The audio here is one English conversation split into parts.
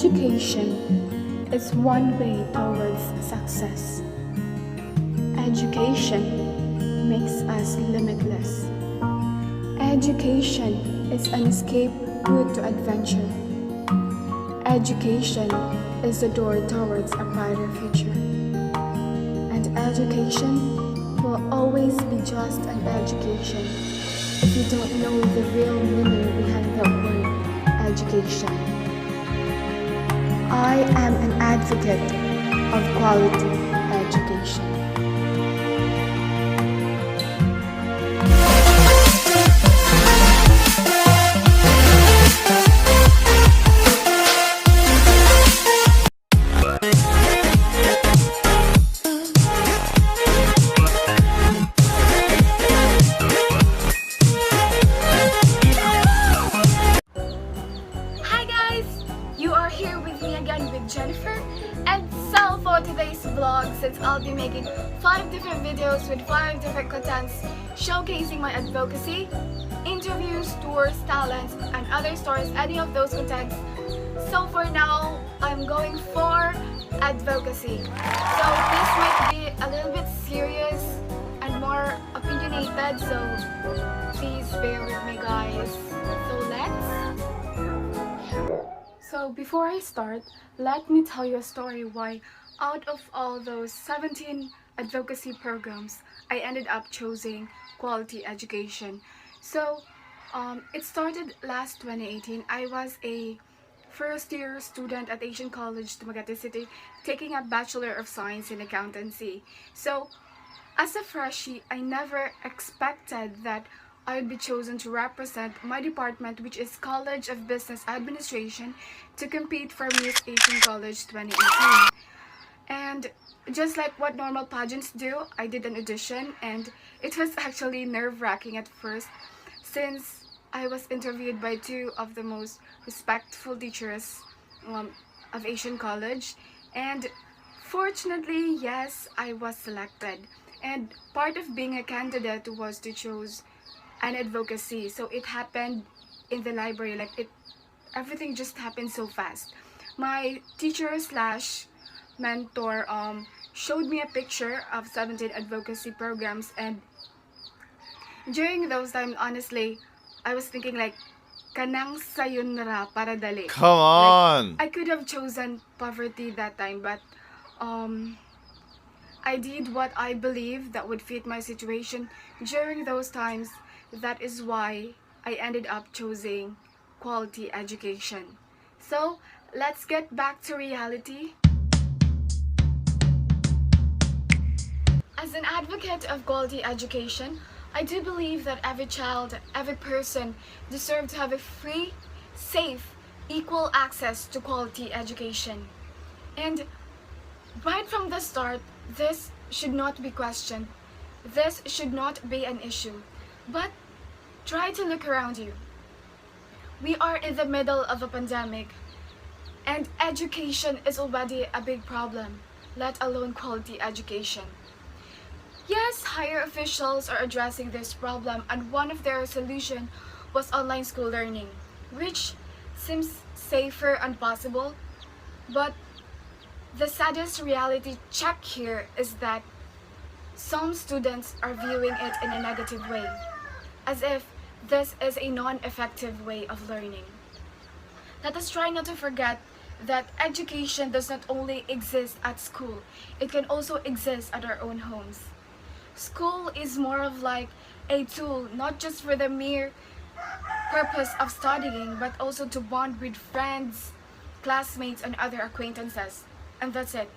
Education is one way towards success. Education makes us limitless. Education is an escape route to adventure. Education is the door towards a brighter future. And education will always be just an education if you don't know the real meaning behind the word education. I am an advocate of quality education. Jennifer, and so for today's vlog, since I'll be making 5 different videos with 5 different contents showcasing my advocacy, interviews, tours, talents, and other stories, any of those contents. So for now, I'm going for advocacy. So this might be a little bit serious and more opinionated, so please bear with me, guys. So let's. So before I start, let me tell you a story why out of all those 17 advocacy programs, I ended up choosing quality education. So it started last 2018. I was a first year student at Asian College, Dumaguete City, taking a Bachelor of Science in Accountancy. So as a freshie, I never expected that I would be chosen to represent my department, which is College of Business Administration, to compete for Miss Asian College 2018. And just like what normal pageants do, I did an audition, and it was actually nerve-wracking at first since I was interviewed by 2 of the most respectful teachers of Asian College. And fortunately, yes, I was selected. And part of being a candidate was to choose an advocacy, so it happened in the library, like everything just happened so fast. My teacher slash mentor showed me a picture of 17 advocacy programs, and during those times, honestly, I was thinking like, kanang sayon ra para dali. Come on! Like, I could have chosen poverty that time, but I did what I believed that would fit my situation during those times. That is why I ended up choosing quality education. So let's get back to reality. As an advocate of quality education, I do believe that every child, every person deserves to have a free, safe, equal access to quality education. And right from the start, this should not be questioned. This should not be an issue. But try to look around you. We are in the middle of a pandemic, and education is already a big problem, let alone quality education. Yes, higher officials are addressing this problem, and one of their solutions was online school learning, which seems safer and possible. But the saddest reality check here is that some students are viewing it in a negative way, as if this is a non-effective way of learning. Let us try not to forget that education does not only exist at school, it can also exist at our own homes. School is more of like a tool, not just for the mere purpose of studying, but also to bond with friends, classmates, and other acquaintances. And that's it.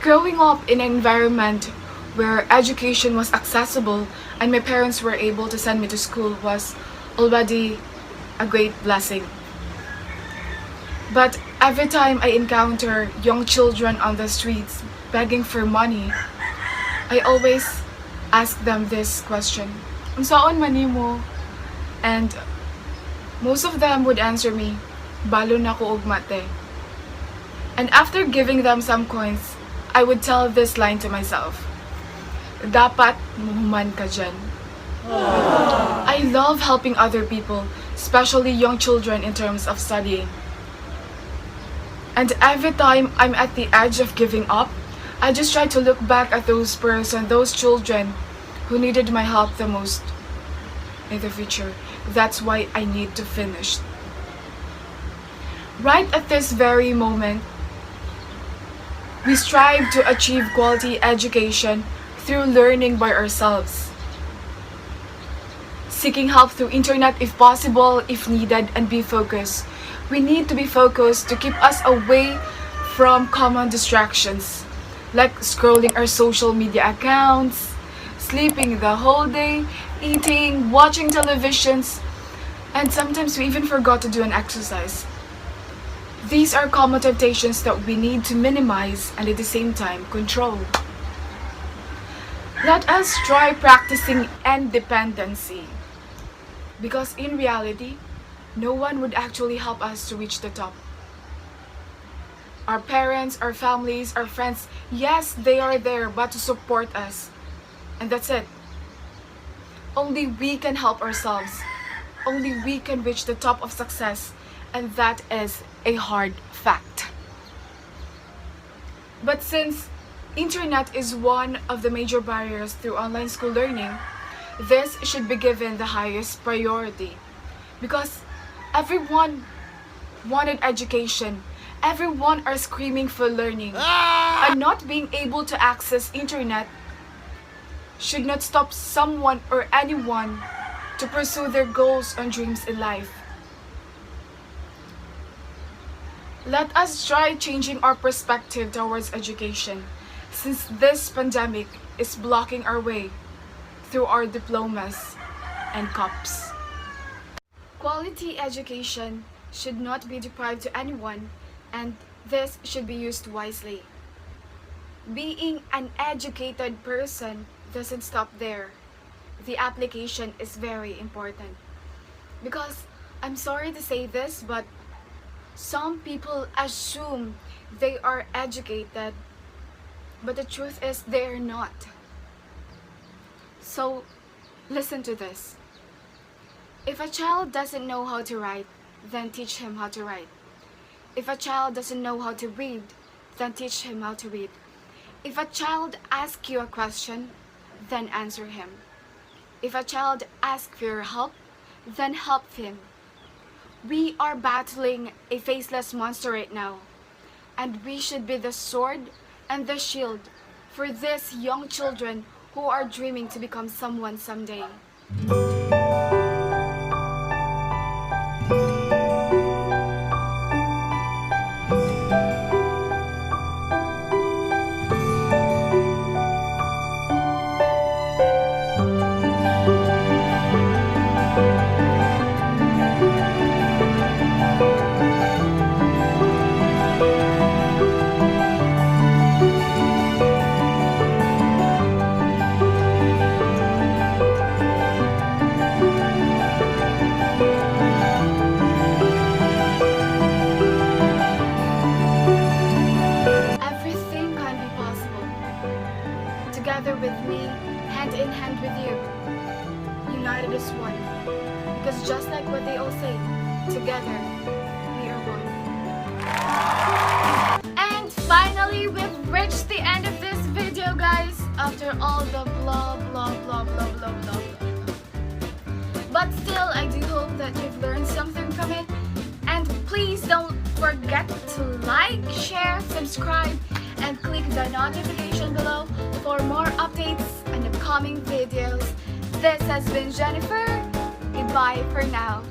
Growing up in an environment where education was accessible and my parents were able to send me to school was already a great blessing. But every time I encounter young children on the streets begging for money, I always ask them this question, "Unsaon man nimo?" And most of them would answer me, "Balo na ko og mate." And after giving them some coins, I would tell this line to myself, "Dapat muhuman ka dyan." I love helping other people, especially young children, in terms of studying. And every time I'm at the edge of giving up, I just try to look back at those children who needed my help the most in the future. That's why I need to finish. Right at this very moment, we strive to achieve quality education through learning by ourselves. Seeking help through internet if possible, if needed, and be focused. We need to be focused to keep us away from common distractions, like scrolling our social media accounts, sleeping the whole day, eating, watching televisions, and sometimes we even forgot to do an exercise. These are common temptations that we need to minimize and at the same time control. Let us try practicing independency, because in reality, no one would actually help us to reach the top. Our parents, our families, our friends, yes, they are there, but to support us. And that's it. Only we can help ourselves. Only we can reach the top of success. And that is a hard fact. But since internet is one of the major barriers through online school learning, this should be given the highest priority. Because everyone wanted education. Everyone are screaming for learning. And not being able to access internet should not stop someone or anyone to pursue their goals and dreams in life. Let us try changing our perspective towards education, since this pandemic is blocking our way through our diplomas and cups. Quality education should not be deprived to anyone, and this should be used wisely. Being an educated person doesn't stop there. The application is very important. Because, I'm sorry to say this, but some people assume they are educated, but the truth is they're not. So, listen to this. If a child doesn't know how to write, then teach him how to write. If a child doesn't know how to read, then teach him how to read. If a child asks you a question, then answer him. If a child asks for your help, then help him. We are battling a faceless monster right now, and we should be the sword and the shield for these young children who are dreaming to become someone someday. Together with me, hand in hand with you, united as one. Because just like what they all say, together we are one. And finally, we've reached the end of this video, guys. After all the blah blah blah blah blah blah. But still, I do hope that you've learned something from it. And please don't forget to like, share, subscribe, and click the notification below for more updates and upcoming videos. This has been Jennifer. Goodbye for now.